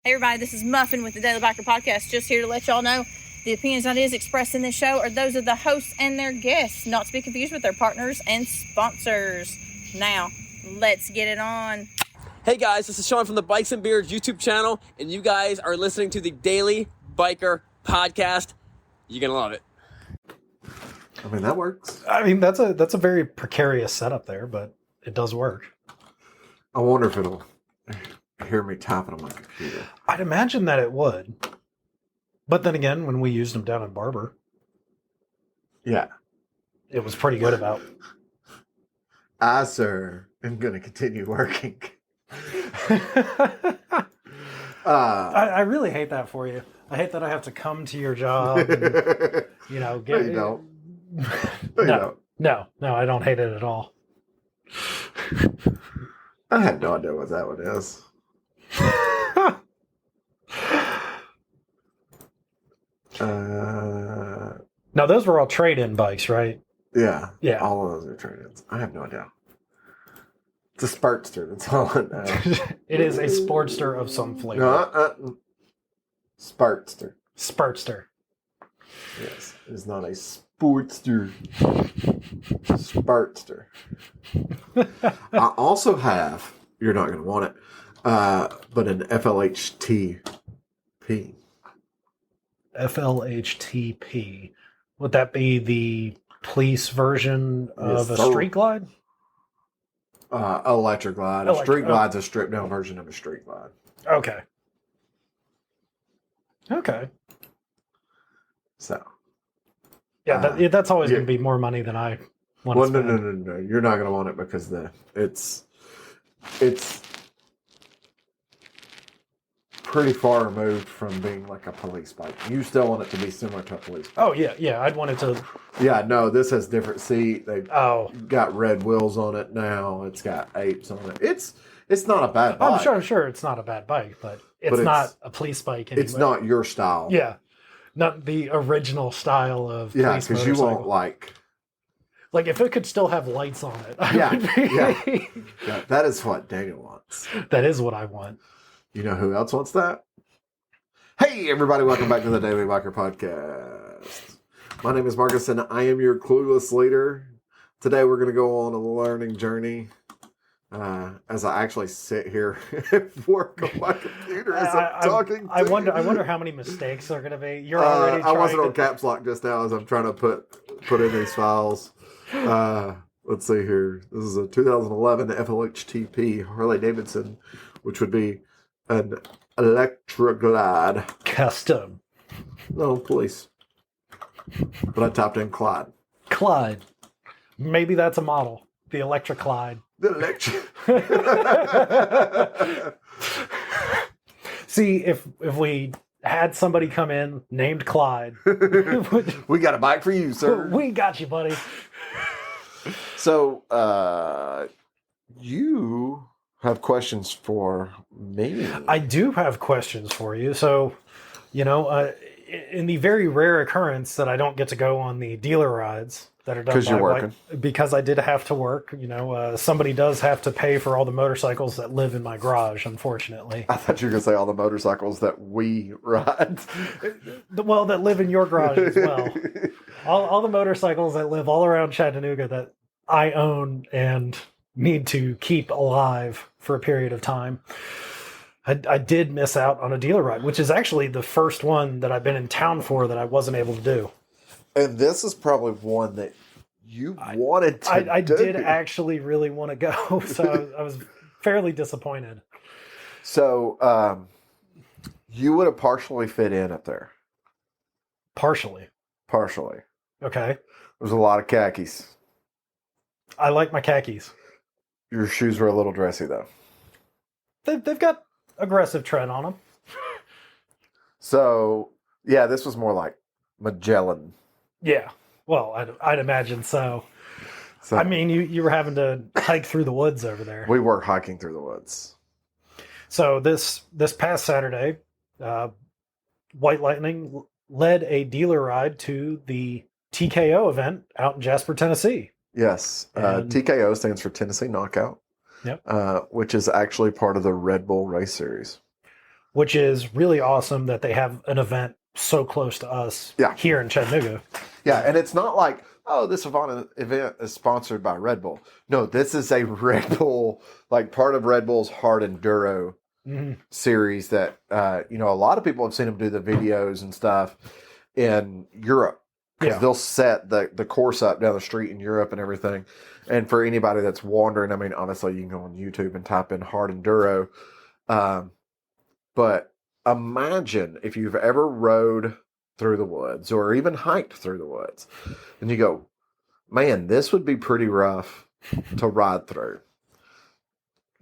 Hey everybody, this is Muffin with the Daily Biker Podcast. Just here to let y'all know the opinions and ideas expressed in this show are those of the hosts and their guests, not to be confused with their partners and sponsors. Now, let's get it on. Hey guys, this is Sean from the Bikes and Beards YouTube channel, and you guys are listening to the Daily Biker Podcast. You're gonna love it. I mean, that works. I mean, that's a very precarious setup there, but it does work. I wonder if it'll hear me typing on my computer. I'd imagine that it would. But then again, when we used them down in Barber, Yeah. it was pretty good about. I, sir, am going to continue working. I really hate that for you. I hate that I have to come to your job and, No, get you don't. No, you No, don't. no, I don't hate it at all. I had no idea what that one is. Now, those were all trade-in bikes, right? Yeah. Yeah. All of those are trade-ins. I have no idea. It's a Sparkster. That's all I know. It is a Sportster of some flavor. No, Sparkster. Spartster. Yes. It's not a Sportster. Sparkster. I also have, you're not going to want it, but an FLHTP. FLHTP. Would that be the police version of Yes, a sir. Street Glide? Electric Glide. A Street Glide's a stripped down version of a Street Glide. Okay. Okay. So. Yeah, that's always yeah. going to be more money than I want Well, to no. spend. You're not going to want it because it's pretty far removed from being like a police bike. You still want it to be similar to a police bike. Oh, yeah. I'd want it to... Yeah, no, this has different seat. They've Oh. got red wheels on it now. It's got apes on it. It's not a bad bike. I'm sure it's not a bad bike, but it's not a police bike anymore. It's not your style. Yeah. Not the original style of Yeah, police because you motorcycle. won't like... Like, if it could still have lights on it, I Yeah, would be... Yeah, that is what Daniel wants. That is what I want. You know who else wants that? Hey, everybody, welcome back to the Daily Biker Podcast. My name is Marcus, and I am your clueless leader. Today, we're going to go on a learning journey as I actually sit here and work on my computer as I'm talking to I you. wonder how many mistakes are going to be. You're already I wasn't trying on caps lock just now as I'm trying to put in these files. Let's see here. This is a 2011 FLHTP Harley-Davidson, which would be an Electra Glide. Custom. No, police. But I typed in Clyde. Clyde. Maybe that's a model. The Electra Clyde. The Electra. See, if we had somebody come in named Clyde, We got a bike for you, sir. we got you, buddy. So, you have questions for me. I do have questions for you. So, in the very rare occurrence that I don't get to go on the dealer rides that are done 'Cause you're by working. because I did have to work. Somebody does have to pay for all the motorcycles that live in my garage, unfortunately. I thought you were going to say all the motorcycles that we ride. Well, that live in your garage as well. all the motorcycles that live all around Chattanooga that I own and need to keep alive for a period of time. I did miss out on a dealer ride, which is actually the first one that I've been in town for that I wasn't able to do. And this is probably one that you wanted to I do. did actually really want to go, so I was fairly disappointed. So, you would have partially fit in up there. Partially. Partially. Okay. There's a lot of khakis. I like my khakis. Your shoes were a little dressy, though. They've got aggressive tread on them. So, yeah, this was more like Magellan. Yeah. Well, I'd imagine so. So I mean, you were having to hike through the woods over there. we were hiking through the woods. So this past Saturday, White Lightning led a dealer ride to the TKO event out in Jasper, Tennessee. Yes. And- TKO stands for Tennessee Knockout. Yep. Which is actually part of the Red Bull race series. which is really awesome that they have an event so close to us here in Chattanooga. Yeah, and it's not like, oh, this event is sponsored by Red Bull. No, this is a Red Bull, like part of Red Bull's Hard Enduro series that, a lot of people have seen them do the videos and stuff in Europe. Because they'll set the course up down the street in Europe and everything. And for anybody that's wondering, I mean, obviously you can go on YouTube and type in Hard Enduro. But imagine if you've ever rode through the woods or even hiked through the woods. And you go, man, this would be pretty rough to ride through.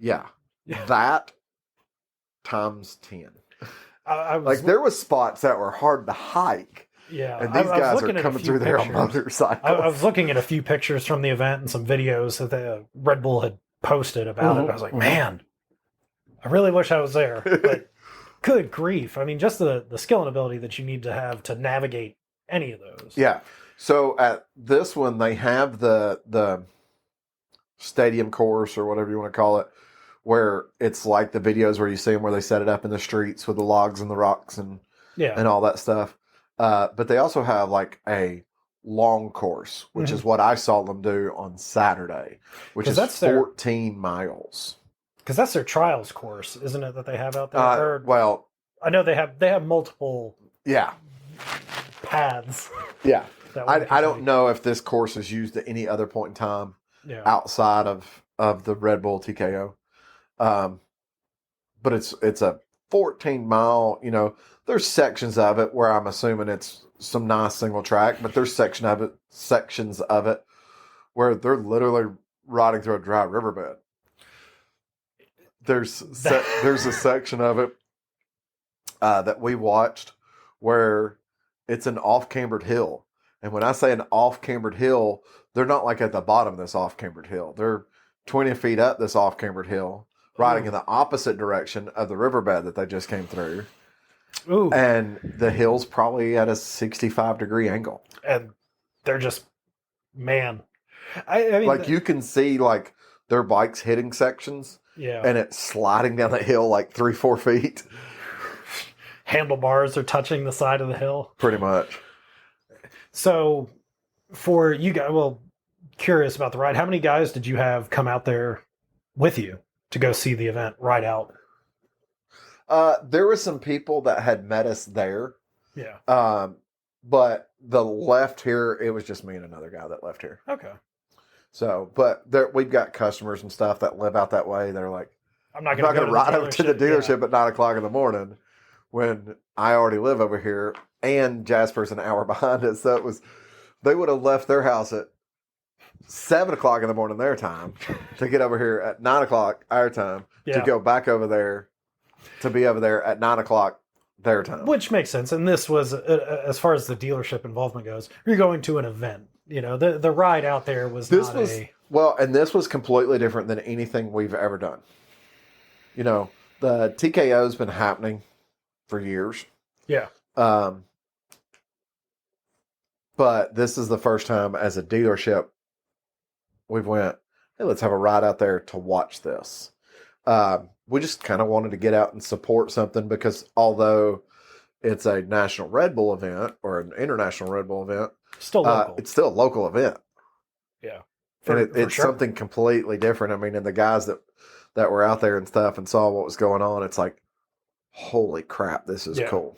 Yeah. That times 10. There was spots that were hard to hike. Yeah. And these guys are coming through there on motorcycles. I was looking at a few pictures from the event and some videos that the Red Bull had posted about it. I was like, man, I really wish I was there. But good grief. I mean, just the skill and ability that you need to have to navigate any of those. Yeah. So at this one, they have the stadium course or whatever you want to call it, where it's like the videos where you see them where they set it up in the streets with the logs and the rocks and all that stuff. But they also have like a long course, which is what I saw them do on Saturday, which is 14 miles. Because that's their trials course, isn't it, that they have out there? Well, I know they have multiple paths. Yeah. I don't know if this course is used at any other point in time outside of the Red Bull TKO. But it's a 14-mile, there's sections of it where I'm assuming it's some nice single track, but there's sections of it where they're literally riding through a dry riverbed. There's a section of it that we watched where it's an off-cambered hill. And when I say an off-cambered hill, they're not like at the bottom of this off-cambered hill. They're 20 feet up this off-cambered hill, riding in the opposite direction of the riverbed that they just came through. Ooh. And the hill's probably at a 65-degree angle. And they're just, man. I mean, you can see like their bikes hitting sections. Yeah. And it's sliding down the hill like 3-4 feet. Handlebars are touching the side of the hill. Pretty much. So for you guys, curious about the ride, how many guys did you have come out there with you to go see the event ride out? There were some people that had met us there. Yeah. But the left here, it was just me and another guy that left here. Okay. So, but we've got customers and stuff that live out that way. They're like, I'm not going to ride over to the dealership at 9 o'clock in the morning when I already live over here and Jasper's an hour behind us. So they would have left their house at 7 o'clock in the morning their time to get over here at 9 o'clock our time to go back over there to be over there at 9 o'clock their time. Which makes sense. And this was, as far as the dealership involvement goes, you're going to an event. The ride out there was and this was completely different than anything we've ever done. The TKO's been happening for years. Yeah. But this is the first time as a dealership we've went, hey, let's have a ride out there to watch this. We just kind of wanted to get out and support something because although it's a national Red Bull event or an international Red Bull event, still local. It's still a local event. Yeah. It's something completely different. I mean, and the guys that were out there and stuff and saw what was going on, it's like, holy crap, this is cool.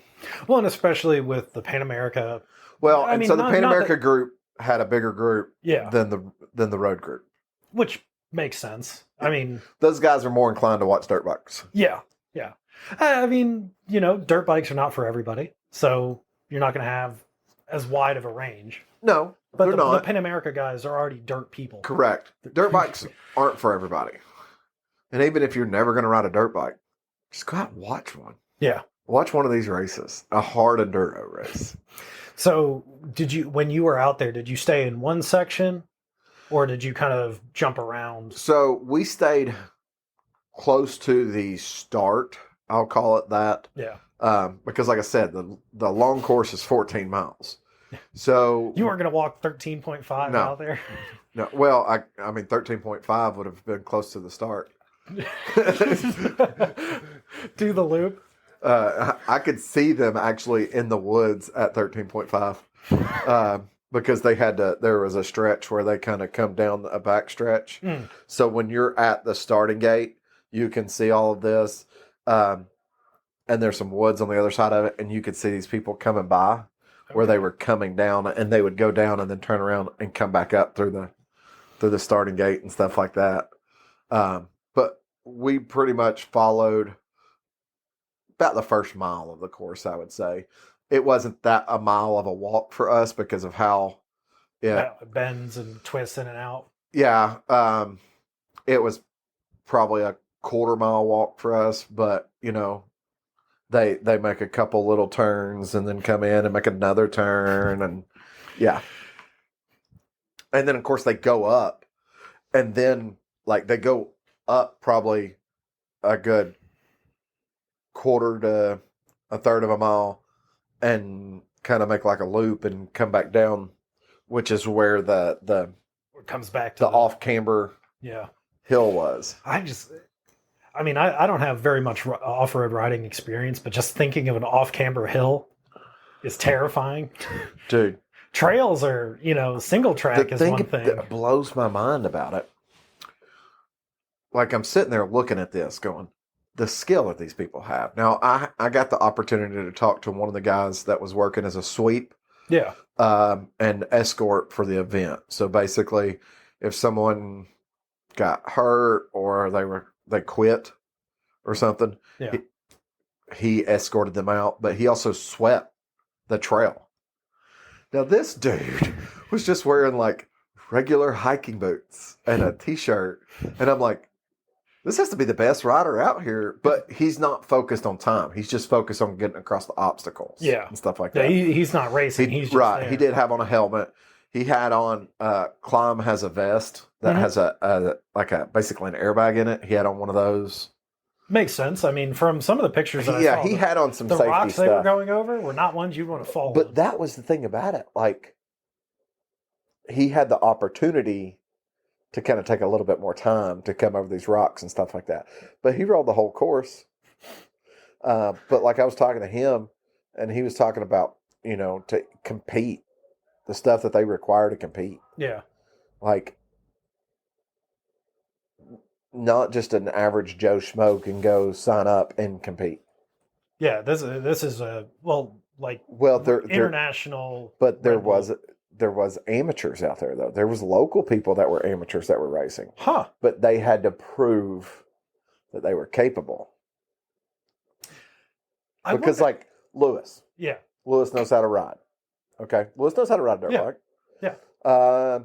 Well, and especially with the Pan America. Well, so the Pan America group had a bigger group than the road group. Which makes sense. I mean, those guys are more inclined to watch dirt bikes. Yeah. Yeah. I mean, dirt bikes are not for everybody. So you're not going to have as wide of a range. No, but they're not. The Pan America guys are already dirt people. Correct. Dirt bikes aren't for everybody. And even if you're never going to ride a dirt bike, just go out and watch one. Yeah. Watch one of these races, a hard enduro race. So when you were out there, did you stay in one section or did you kind of jump around? So we stayed close to the start. I'll call it that. Yeah. Because like I said, the long course is 14 miles. So you weren't going to walk 13.5 out there? No. Well, I mean, 13.5 would have been close to the start. Do the loop? I could see them actually in the woods at 13.5 because there was a stretch where they kind of come down a back stretch. So when you're at the starting gate, you can see all of this. And there's some woods on the other side of it, and you could see these people coming by where they were coming down, and they would go down and then turn around and come back up through the starting gate and stuff like that. But we pretty much followed about the first mile of the course, I would say. It wasn't that a mile of a walk for us because of how it bends and twists in and out. Yeah. It was probably a quarter-mile walk for us, but, you know, they make a couple little turns and then come in and make another turn, and yeah. And then, of course, they go up, and then, like, they go up probably a good quarter to a third of a mile and kind of make like a loop and come back down, which is where the it comes back to the off-camber hill was. I don't have very much off-road riding experience, but just thinking of an off-camber hill is terrifying. Dude. Trails are, single track is one thing. That blows my mind about it. Like, I'm sitting there looking at this going, the skill that these people have. Now, I got the opportunity to talk to one of the guys that was working as a sweep. Yeah. And escort for the event. So basically, if someone got hurt or they quit or something, he escorted them out, but he also swept the trail. Now, this dude was just wearing like regular hiking boots and a t-shirt, and I'm like, this has to be the best rider out here, but he's not focused on time. He's just focused on getting across the obstacals and stuff like that. He's not racing. He's just there. He did have on a helmet. He had on, Climb has a vest that has basically an airbag in it. He had on one of those. Makes sense. I mean, from some of the pictures that I saw. He had on some the safety rocks stuff. they were going over were not ones you'd want to fall But on. that was the thing about it. Like, he had the opportunity to kind of take a little bit more time to come over these rocks and stuff like that. But he rode the whole course. But like I was talking to him, and he was talking about, to compete, the stuff that they require to compete. Yeah. Like, not just an average Joe Schmo can go sign up and compete. Yeah, this is international. But there was amateurs out there, though. There was local people that were amateurs that were racing. Huh. But they had to prove that they were capable. Like Lewis. Yeah. Lewis knows how to ride. Okay? Lewis knows how to ride a dirt bike. Yeah.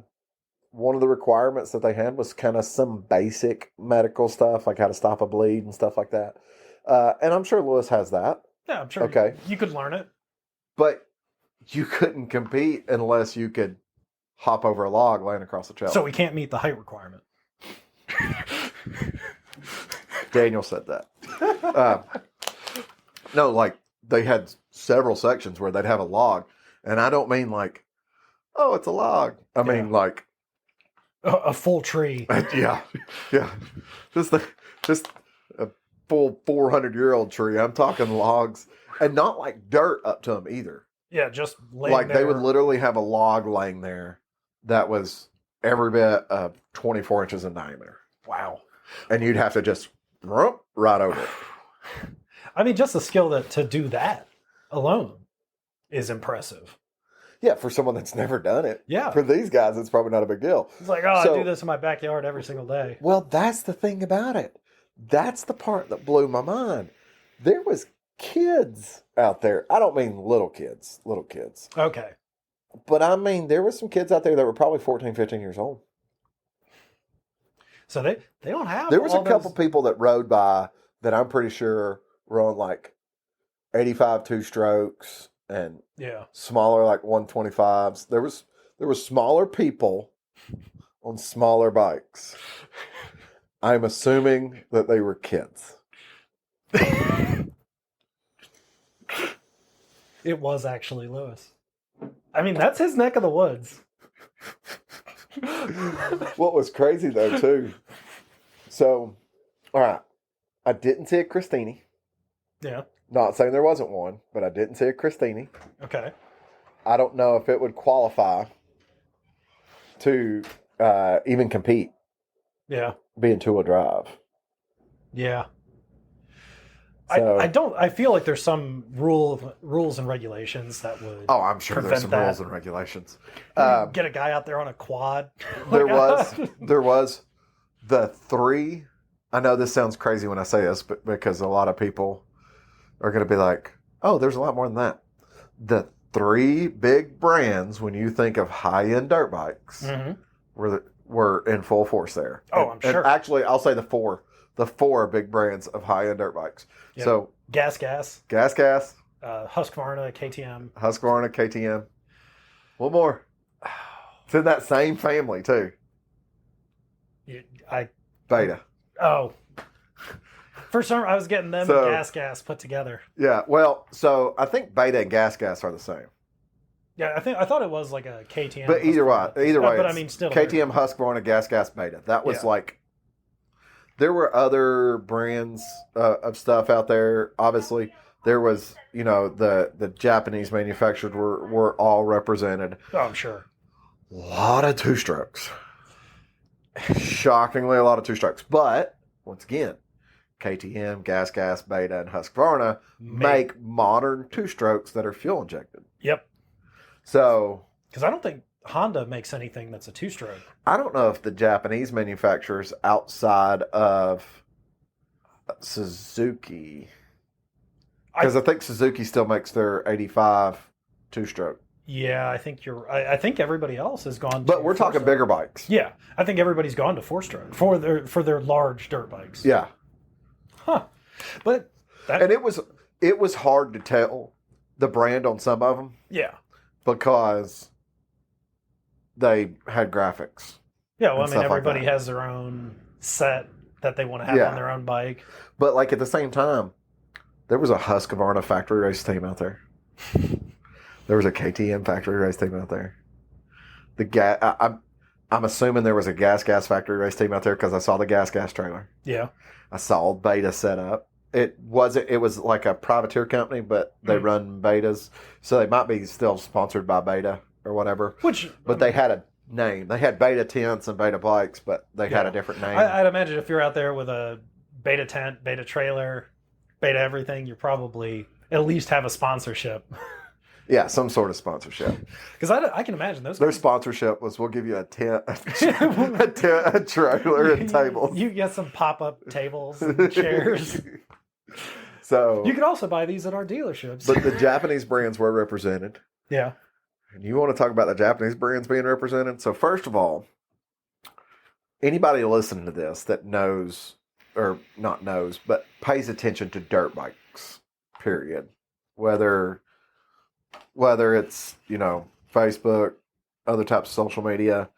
One of the requirements that they had was kind of some basic medical stuff, like how to stop a bleed and stuff like that. And I'm sure Lewis has that. Yeah, I'm sure. Okay. You could learn it. But you couldn't compete unless you could hop over a log laying across the trail. So we can't meet the height requirement. Daniel said that. No, like, they had several sections where they'd have a log. And I don't mean like, oh, it's a log. I mean like a full tree. Yeah. Just a full 400-year-old tree. I'm talking logs, and not like dirt up to them either. Yeah, just laying like there. They would literally have a log laying there that was every bit of 24 inches in diameter. Wow. And you'd have to just right over it. I mean, just the skill to do that alone is impressive. Yeah, for someone that's never done it. Yeah. For these guys, it's probably not a big deal. It's like, I do this in my backyard every single day. Well, that's the thing about it. That's the part that blew my mind. There was kids out there. I don't mean little kids. Okay. But I mean, there were some kids out there that were probably 14, 15 years old. So they don't have. There was a couple people that rode by that I'm pretty sure were on like 85 two-strokes and smaller like 125s. There was smaller people on smaller bikes. I'm assuming that they were kids. It was actually Lewis. I mean, that's his neck of the woods. What was crazy though too. So, all right, I didn't see a Christini. Yeah. Not saying there wasn't one, but I didn't see a Christini. Okay. I don't know if it would qualify to even compete Yeah. being two-wheel drive. Yeah. So, I feel like there's some rules and regulations that would. oh, I'm sure there's some prevent rules that. and regulations. Get a guy out there on a quad. There was the three. I know this sounds crazy when I say this, but because a lot of people are going to be like, "Oh, there's a lot more than that." The three big brands when you think of high-end dirt bikes Mhm. were in full force there. Oh, I'm sure. And actually, I'll say the four big brands of high-end dirt bikes. Yep. So Gas, Gas, Husqvarna, KTM. Husqvarna, KTM. One more. It's in that same family too. Beta. Oh. For some, I was getting them So- and Gas put together. Yeah. Well, so I think Beta and Gas are the same. Yeah, I thought it was like a KTM. But either way, But I it's mean, still. KTM, Husqvarna, Gas, Beta. That was Yeah. like. There were other brands of stuff out there. Obviously, there was the Japanese manufactured were all represented. Oh, I'm sure. A lot of two strokes. Shockingly, a lot of two strokes. But once again, KTM, Gas, Beta, and Husqvarna make modern two strokes that are fuel injected. Yep. So Because I don't think Honda makes anything that's a two-stroke. I don't know if the Japanese manufacturers outside of Suzuki, because I think Suzuki still makes their 85 two-stroke. Yeah, I think you're. I think everybody else has gone. But to we're talking four-stroke. bigger bikes. Yeah, I think everybody's gone to four-stroke for their large dirt bikes. Yeah, Huh. But that. and it was hard to tell the brand on some of them Yeah. because they had graphics. Yeah. Well, and I mean, stuff like everybody that. has their own set that they want to have Yeah. on their own bike. But like at the same time, there was a Husqvarna factory race team out there. There was a KTM factory race team out there. I'm assuming there was a Gas factory race team out there because I saw the Gas trailer. Yeah. I saw Beta set up. It was like a privateer company, but they run Betas, so they might be still sponsored by Beta or whatever. But they had a name. They had Beta tents and Beta bikes, but they had a different name. I'd imagine if you're out there with a Beta tent, Beta trailer, Beta everything, you probably at least have a sponsorship. Yeah, some sort of sponsorship. Because I can imagine those. Their sponsorship was, we'll give you a tent, a trailer, and tables. You get some pop-up tables and chairs. So You could also buy these at our dealerships. but the Japanese brands were represented. Yeah. And you want to talk about the Japanese brands being represented? So first of all, anybody listening to this that knows, or not knows, but pays attention to dirt bikes, period. Whether it's, Facebook, other types of social media,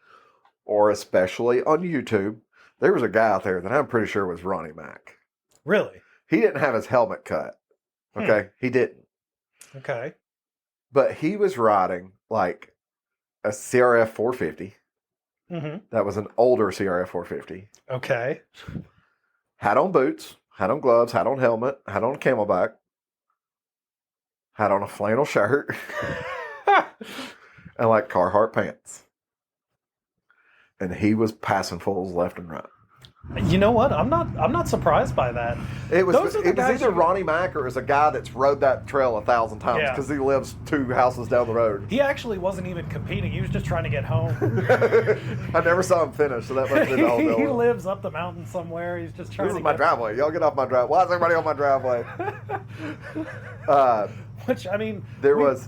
or especially on YouTube, there was a guy out there that I'm pretty sure was Ronnie Mac. Really? He didn't have his helmet cut. Okay? He didn't. Okay. But he was riding like a CRF 450. Mm-hmm. That was an older CRF 450. Okay. Had on boots, had on gloves, had on helmet, had on camelback, had on a flannel shirt, and like Carhartt pants. And he was passing fools left and right. You know what? I'm not surprised by that. It was Those are the guys either who- Ronnie Mac or it was a guy that's rode that trail 1,000 times Yeah. because he lives 2 houses down the road. He actually wasn't even competing. He was just trying to get home. I never saw him finish, so that must have been all He Dylan. lives up the mountain somewhere. He's just trying This to is my get driveway. Y'all get off my driveway. Why is everybody on my driveway? Which, I mean,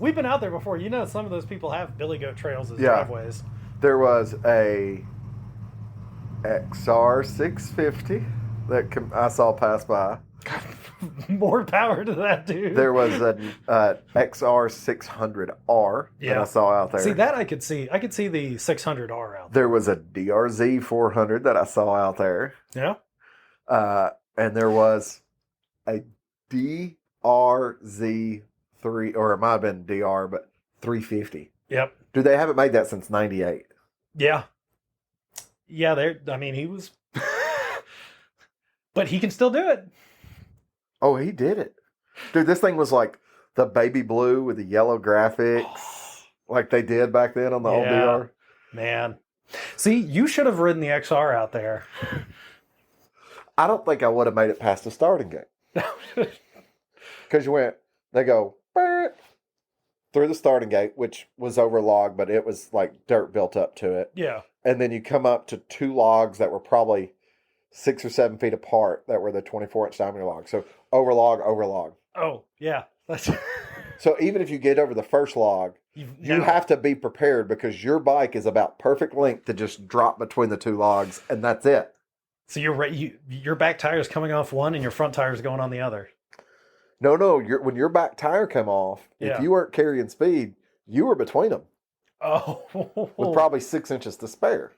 we've been out there before. You know, some of those people have billy goat trails as driveways. There was a XR 650 that I saw pass by. More power to that dude. There was an XR 600R that I saw out there. See, that I could see. I could see the 600R out there. There was a DRZ 400 that I saw out there. Yeah. And there was a DRZ 3, or it might have been DR, but 350. Yep. Dude, they haven't made that since 98. Yeah. Yeah, I mean, he was... but he can still do it. Oh, he did it. Dude, this thing was like the baby blue with the yellow graphics, like they did back then on the old DR. Man. See, you should have ridden the XR out there. I don't think I would have made it past the starting gate. Because they go through the starting gate, which was over log, but it was like dirt built up to it. Yeah. And then you come up to 2 logs that were probably 6 or 7 feet apart that were the 24-inch diameter logs. So over log. Oh, yeah. That's So even if you get over the first log, you have to be prepared because your bike is about perfect length to just drop between the 2 logs, and that's it. So your back tire is coming off one and your front tire is going on the other. No, when your back tire come off, if you weren't carrying speed, you were between them. Oh. With probably 6 inches to spare.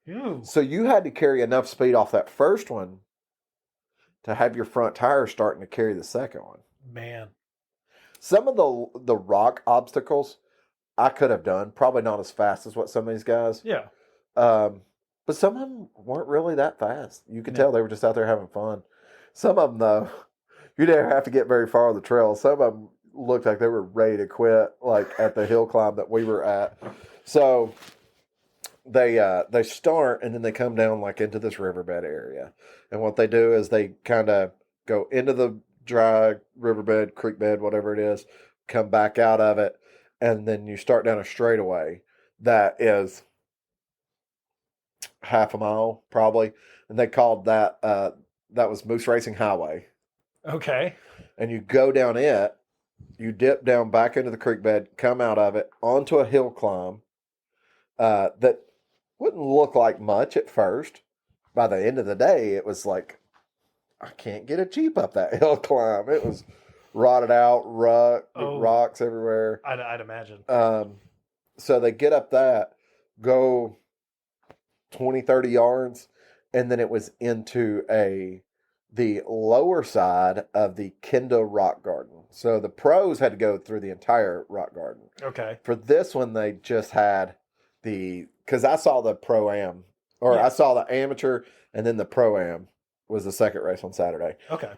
Ew. So you had to carry enough speed off that first one to have your front tire starting to carry the second one. Man. Some of the rock obstacles I could have done, probably not as fast as what some of these guys. Yeah. But some of them weren't really that fast. You could tell they were just out there having fun. Some of them, though, you didn't have to get very far on the trail. Some of them looked like they were ready to quit, like at the hill climb that we were at. So they start and then they come down like into this riverbed area. And what they do is they kind of go into the dry riverbed, creek bed, whatever it is, come back out of it, and then you start down a straightaway that is half a mile probably, and they called that was Moose Racing Highway. Okay. And you go down it, you dip down back into the creek bed, come out of it onto a hill climb that wouldn't look like much at first. By the end of the day, it was like, I can't get a Jeep up that hill climb. It was rotted out, rocks everywhere. I'd imagine. So they get up that, go 20, 30 yards, and then it was into the lower side of the Kenda Rock Garden. So the pros had to go through the entire rock garden. Okay. For this one, they just had because I saw the Pro-Am, or I saw the amateur, and then the Pro-Am was the second race on Saturday. Okay.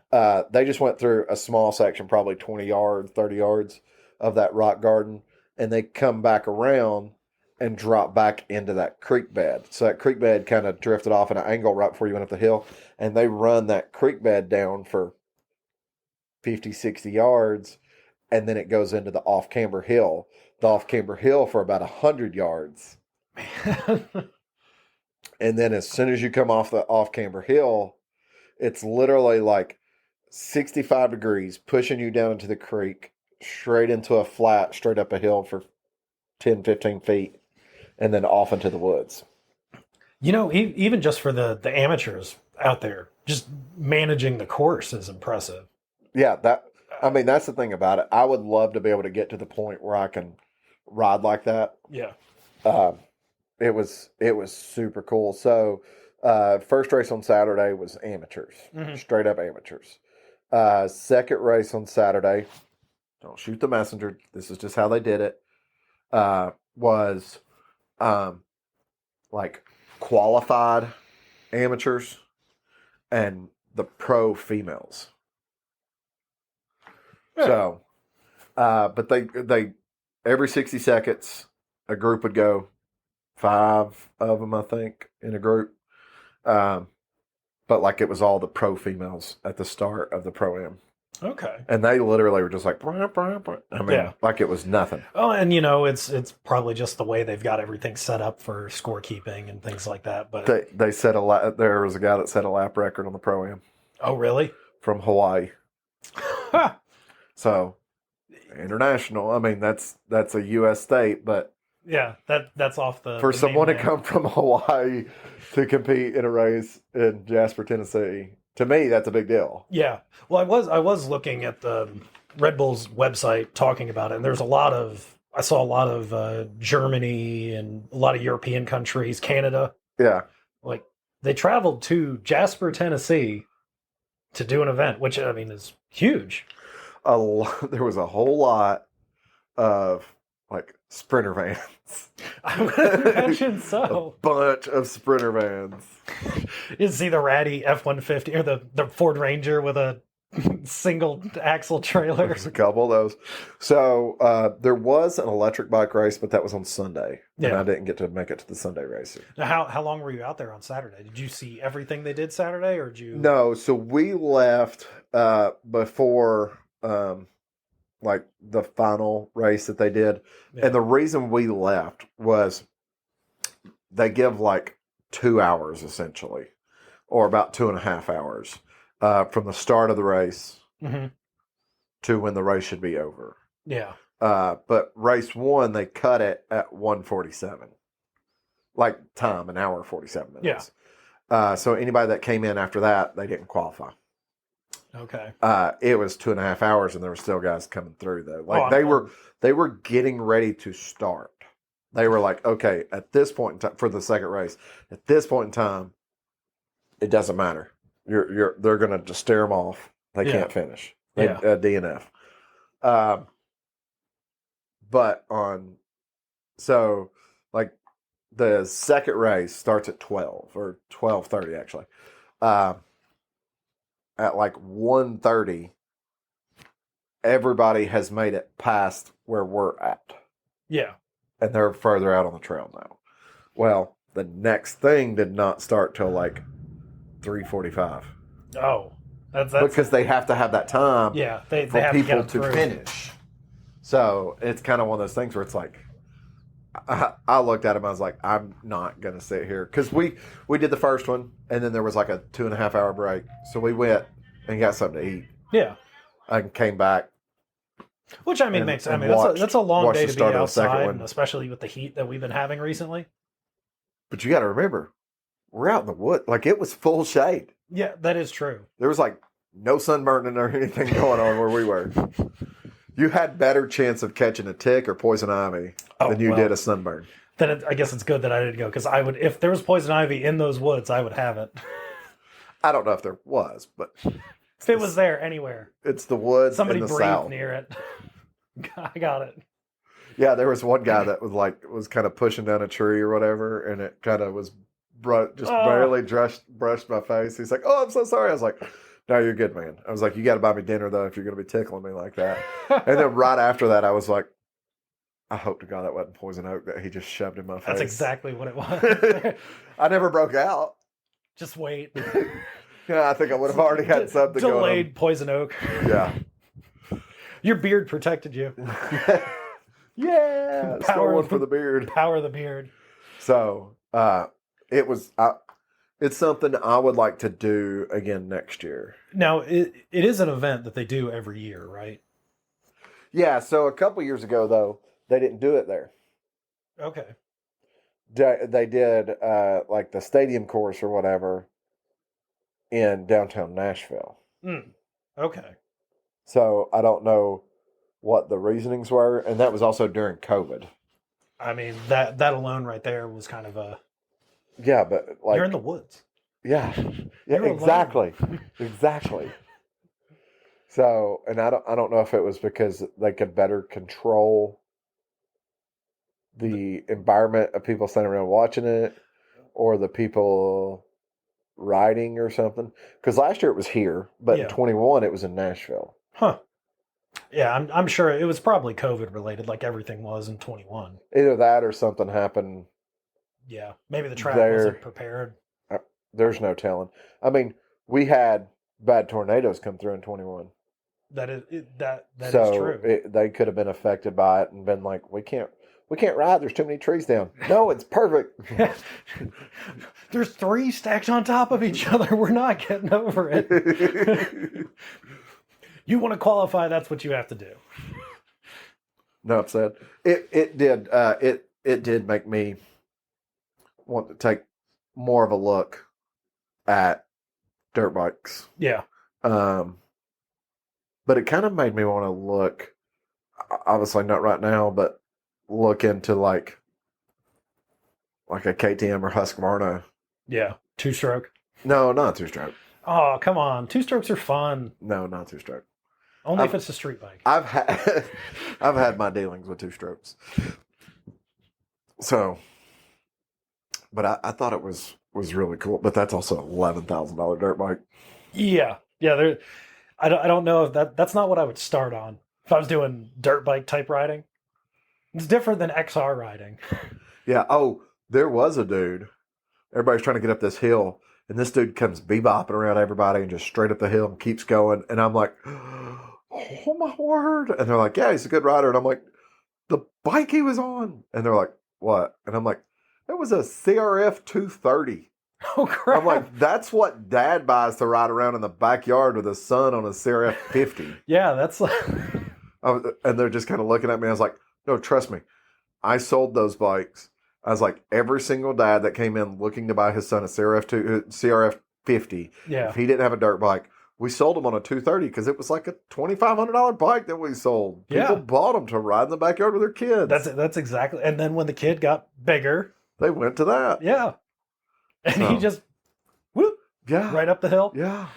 They just went through a small section, probably 20 yards, 30 yards of that rock garden, and they come back around and drop back into that creek bed. So that creek bed kind of drifted off at an angle right before you went up the hill, and they run that creek bed down for 50, 60 yards, and then it goes into the off-camber hill. The off-camber hill for about 100 yards. And then as soon as you come off the off-camber hill, it's literally like 65 degrees, pushing you down into the creek, straight into a flat, straight up a hill for 10, 15 feet, and then off into the woods. You know, even just for the amateurs out there, just managing the course is impressive. Yeah, that's the thing about it. I would love to be able to get to the point where I can ride like that. Yeah. It was super cool. So, first race on Saturday was amateurs, straight up amateurs. Second race on Saturday, don't shoot the messenger, this is just how they did it, was like qualified amateurs and the pro females. Yeah. So, but they every 60 seconds, a group would go, 5 of them, I think, in a group. But like it was all the pro females at the start of the Pro-Am. Okay. And they literally were just like, brah, brah, brah. I mean, like it was nothing. Oh, and you know, it's probably just the way they've got everything set up for scorekeeping and things like that. But they set there was a guy that set a lap record on the Pro-Am. Oh, really? From Hawaii. So international. I mean, that's a U.S. state, but yeah, that's off the for the someone to mainland. come from Hawaii to compete in a race in Jasper, Tennessee. To me, that's a big deal. Yeah. Well, I was looking at the Red Bull's website talking about it, and there's I saw a lot of Germany and a lot of European countries, Canada. Yeah. Like they traveled to Jasper, Tennessee to do an event, which I mean is huge. There was a whole lot of like sprinter vans. I would imagine so. A bunch of sprinter vans. You see the ratty F-150 or the Ford Ranger with a single axle trailer. There's a couple of those. So there was an electric bike race, but that was on Sunday. And Yeah. I didn't get to make it to the Sunday race. Now, how long were you out there on Saturday? Did you see everything they did Saturday, or did you? No, so we left before like the final race that they did. Yeah. And the reason we left was they give like 2 hours essentially, or about 2.5 hours from the start of the race Mhm. to when the race should be over. Yeah. But race 1, they cut it at 1:47, like time, an hour 47 minutes. So anybody that came in after that, they didn't qualify. Okay. It was 2.5 hours, and there were still guys coming through though. Like Oh, they were getting ready to start. They were like, okay, at this point in time, for the second race, at this point in time, it doesn't matter. They're going to just stare them off. They Yeah. can't finish. Yeah. DNF. But so like the second race starts at 12 or 12:30 actually. At like 1:30, everybody has made it past where we're at, Yeah. and they're further out on the trail now. Well, the next thing did not start till like 3:45 Oh, that's because they have to have that time yeah. They for have to people get to through. finish. So it's kind of one of those things where it's like, I looked at him, I was like, I'm not going to sit here. Because we did the first one, and then there was like a 2.5 hour break. So we went and got something to eat Yeah. and came back. Which I mean And- makes. I and mean that's a long watched day the to be start of the second outside, one. and especially with the heat that we've been having recently. But you got to remember, we're out in the wood. Like, it was full shade. Yeah, that is true. There was like no sunburning or anything going on where we were. You had better chance of catching a tick or poison ivy than you did a sunburn. Then I guess it's good that I didn't go, because I would, if there was poison ivy in those woods, I would have it. I don't know if there was, but If it was there anywhere, it's the woods somebody in the breathed south. near it. I got it. Yeah, there was one guy that was kind of pushing down a tree or whatever, and it kind of was barely brushed my face. He's like, "Oh, I'm so sorry." I was like, "No, you're good, man." I was like, "You got to buy me dinner though if you're going to be tickling me like that." And then right after that, I was like, "I hope to God that wasn't poison oak that he just shoved in my face." That's exactly what it was. I never broke out. Just wait. Yeah, I think I would have already had something going on. Delayed poison oak. Yeah. Your beard protected you. Yeah, still Power one of for the beard. Power of the beard. So it's something I would like to do again next year. Now, it is an event that they do every year, right? Yeah, so a couple years ago though, they didn't do it there. Okay. They did like the stadium course or whatever in downtown Nashville. Okay. So I don't know what the reasonings were, and that was also during COVID. I mean, that alone right there was kind of a... Yeah, but like You're in the woods. yeah, You're exactly, exactly. So, and I don't know if it was because they could better control the environment of people standing around watching it, or the people riding or something. Because last year it was here, but Yeah. in 21 it was in Nashville. Huh. Yeah, I'm sure it was probably COVID related, like everything was in 21. Either that or something happened. Yeah, maybe the track There. wasn't prepared. There's no telling. I mean, we had bad tornadoes come through in 21. That is that So is true. they could have been affected by it and been like, we can't ride. There's too many trees down. No, it's perfect. There's 3 stacked on top of each other. We're not getting over it. You want to qualify, that's what you have to do. No, upset. It did make me want to take more of a look at dirt bikes. Yeah. But it kind of made me want to look, obviously not right now, but look into like a KTM or Husqvarna. Yeah. 2-stroke. No, not 2-stroke. Oh, come on. 2-strokes are fun. No, not 2-stroke. Only if it's a street bike. I've had my dealings with 2-strokes. So, but I thought it was really cool. But that's also $11,000 dirt bike. Yeah. Yeah. I don't know if that's not what I would start on if I was doing dirt bike type riding. It's different than XR riding. Yeah. Oh, there was a dude. Everybody's trying to get up this hill, and this dude comes bebopping around everybody and just straight up the hill and keeps going. And I'm like, oh my word! And they're like, yeah, he's a good rider. And I'm like, the bike he was on. And they're like, what? And I'm like, that was a CRF 230. Oh crap! I'm like, that's what Dad buys to ride around in the backyard with his son on a CRF 50. Yeah, that's like... And they're just kind of looking at me. I was like, no, trust me. I sold those bikes. I was like, every single dad that came in looking to buy his son a CRF 50, Yeah. if he didn't have a dirt bike, we sold them on a 230 because it was like a $2,500 bike that we sold. People bought them to ride in the backyard with their kids. That's exactly. And then when the kid got bigger, they went to that. Yeah. And he just whoop, right up the hill. Yeah.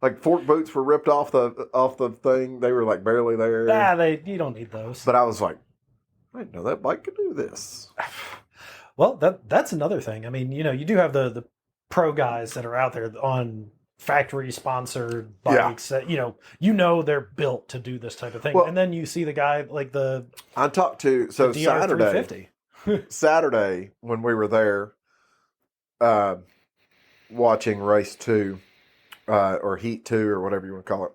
Like fork boots were ripped off the thing. They were like barely there. You don't need those. But I was like, I didn't know that bike could do this. Well, that's another thing. I mean, you do have the pro guys that are out there on factory sponsored bikes that they're built to do this type of thing. Well, and then you see the guy like I talked to Saturday when we were there watching race 2 or heat 2 or whatever you want to call it.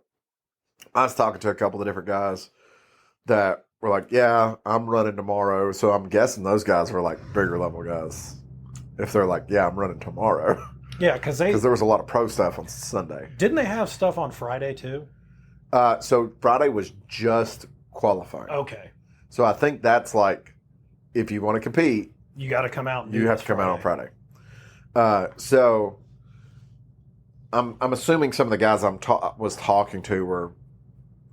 I was talking to a couple of different guys that were like, yeah, I'm running tomorrow. So I'm guessing those guys were like bigger level guys. If they're like, yeah, I'm running tomorrow. Yeah, because there was a lot of pro stuff on Sunday. Didn't they have stuff on Friday too? So Friday was just qualifying. Okay. So I think that's like, if you want to compete, you got to come out. You have to come out on Friday. So I'm assuming some of the guys was talking to were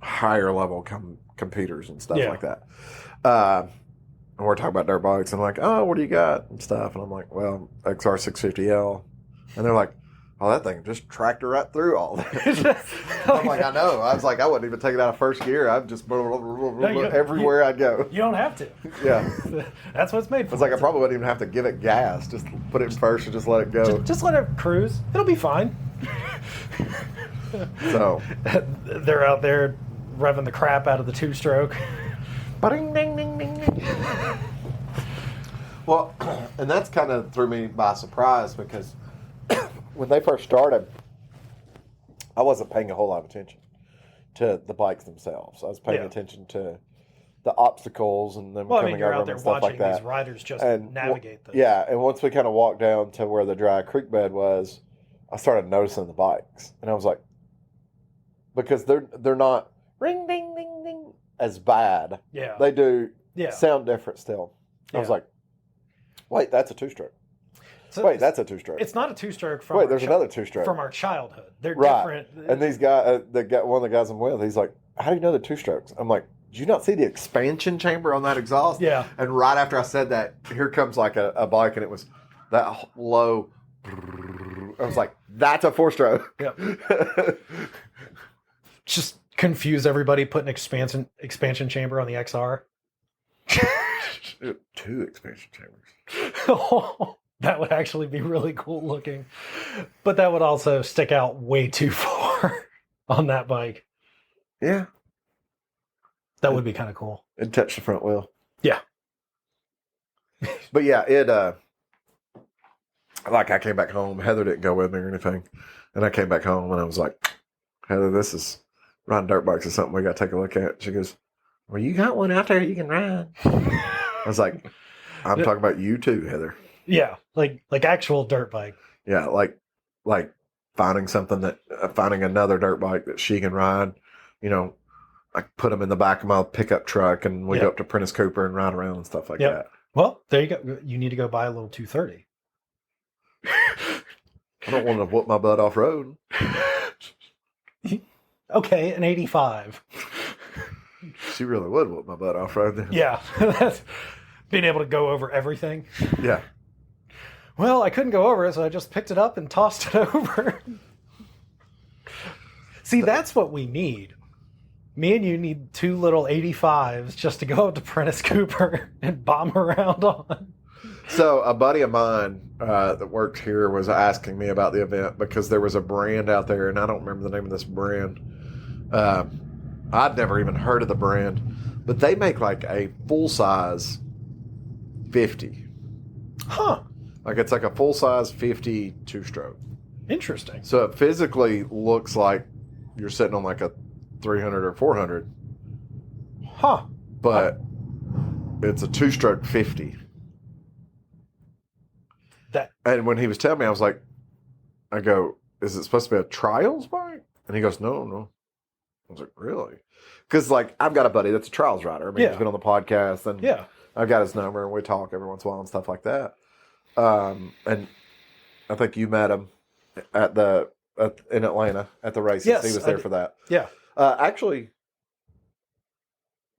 higher level computers and stuff like that. And we're talking about dirt bikes, and I'm like, oh, what do you got and stuff? And I'm like, well, XR650L. And they're like, oh, that thing just tractor right through all that. I'm like, I know. I was like, I wouldn't even take it out of first gear. I'd just everywhere I'd go. You don't have to. Yeah. That's what it's made for. It's like I probably wouldn't even have to give it gas. Just put it in first and just let it go. Just let it cruise. It'll be fine. So they're out there revving the crap out of the 2-stroke. Ding, ding, ding, ding, ding. Well, and that's kind of threw me by surprise because when they first started, I wasn't paying a whole lot of attention to the bikes themselves. I was paying attention to the obstacles and them coming over them and stuff like that. These riders just navigate those. Yeah, and once we kind of walked down to where the dry creek bed was, I started noticing the bikes, and I was like, because they're not ring ding ding ding as bad. Yeah, they do sound different still. I was like, wait, that's a 2-stroke. So wait, that's a 2-stroke. It's not a 2-stroke from. Wait, there's another 2-stroke from our childhood. They're different. And these guys, one of the guys I'm with, he's like, "How do you know the 2-strokes?" I'm like, "Did you not see the expansion chamber on that exhaust?" Yeah. And right after I said that, here comes like a bike, and it was that low. I was like, "That's a 4-stroke." Yep. Just confuse everybody. Put an expansion chamber on the XR. 2 expansion chambers. That would actually be really cool looking. But that would also stick out way too far on that bike. Yeah. That would be kind of cool. It'd touch the front wheel. Yeah. But yeah, like I came back home. Heather didn't go with me or anything. And I came back home and I was like, Heather, this is riding dirt bikes is something we got to take a look at. She goes, well, you got one out there you can ride. I was like, I'm talking about you too, Heather. Yeah, like actual dirt bike. Yeah, like finding another dirt bike that she can ride. I put them in the back of my pickup truck, and we go up to Prentice Cooper and ride around and stuff like that. Well, there you go. You need to go buy a little 230. I don't want to whoop my butt off road. Okay, an 85. She really would whoop my butt off road then. Yeah, that's being able to go over everything. Yeah. Well, I couldn't go over it, so I just picked it up and tossed it over. See, that's what we need. Me and you need 2 little 85s just to go up to Prentice Cooper and bomb around on. So a buddy of mine that works here was asking me about the event because there was a brand out there, and I don't remember the name of this brand. I'd never even heard of the brand, but they make like a full-size 50. Huh. Like it's like a full-size 50 two-stroke. Interesting. So it physically looks like you're sitting on like a 300 or 400. Huh. But it's a two-stroke 50. And when he was telling me, I was like, I go, is it supposed to be a trials bike? And he goes, no. I was like, really? Because like I've got a buddy that's a trials rider. I mean, he's been on the podcast, and I've got his number, and we talk every once in a while and stuff like that. And I think you met him in Atlanta at the races. Yes, he was there for that. Yeah. Actually,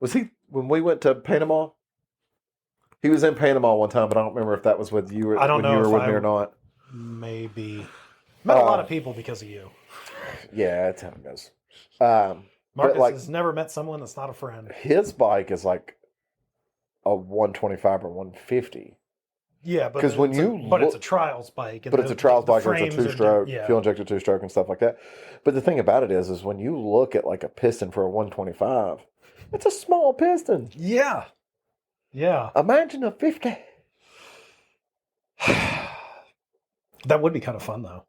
was he when we went to Panama? He was in Panama one time, but I don't remember if that was with you or I don't when know you were if with me or not. Maybe. Met a lot of people because of you. Yeah, that's how it goes. Marcus has never met someone that's not a friend. His bike is like a 125 or 150. Yeah, but it's a trials bike. And it's a trials bike. It's a two-stroke, fuel-injected two-stroke and stuff like that. But the thing about it is when you look at like a piston for a 125, it's a small piston. Yeah. Yeah. Imagine a 50. That would be kind of fun, though.